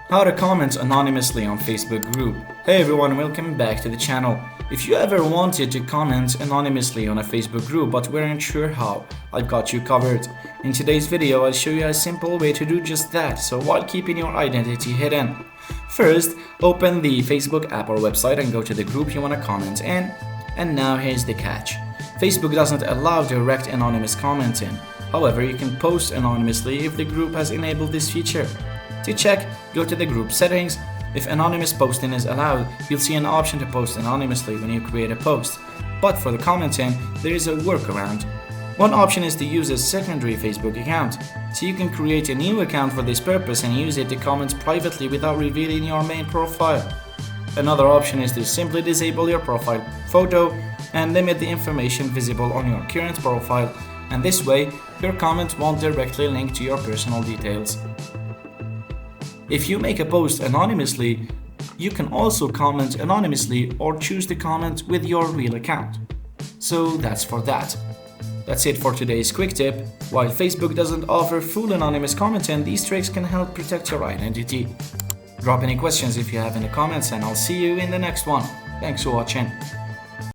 How to comment anonymously on Facebook group. Hey everyone, welcome back to the channel. If you ever wanted to comment anonymously on a Facebook group but weren't sure how, I've got you covered. In today's video, I'll show you a simple way to do just that, so while keeping your identity hidden. First, open the Facebook app or website and go to the group you want to comment in. And now here's the catch. Facebook doesn't allow direct anonymous commenting. However, you can post anonymously if the group has enabled this feature. To check, go to the group settings. If anonymous posting is allowed, you'll see an option to post anonymously when you create a post. But for the commenting, there is a workaround. One option is to use a secondary Facebook account, so you can create a new account for this purpose and use it to comment privately without revealing your main profile. Another option is to simply disable your profile photo and limit the information visible on your current profile, and this way, your comment won't directly link to your personal details. If you make a post anonymously, you can also comment anonymously or choose to comment with your real account. So that's for that. That's it for today's quick tip. While Facebook doesn't offer full anonymous commenting, these tricks can help protect your identity. Drop any questions if you have in the comments, and I'll see you in the next one. Thanks for watching.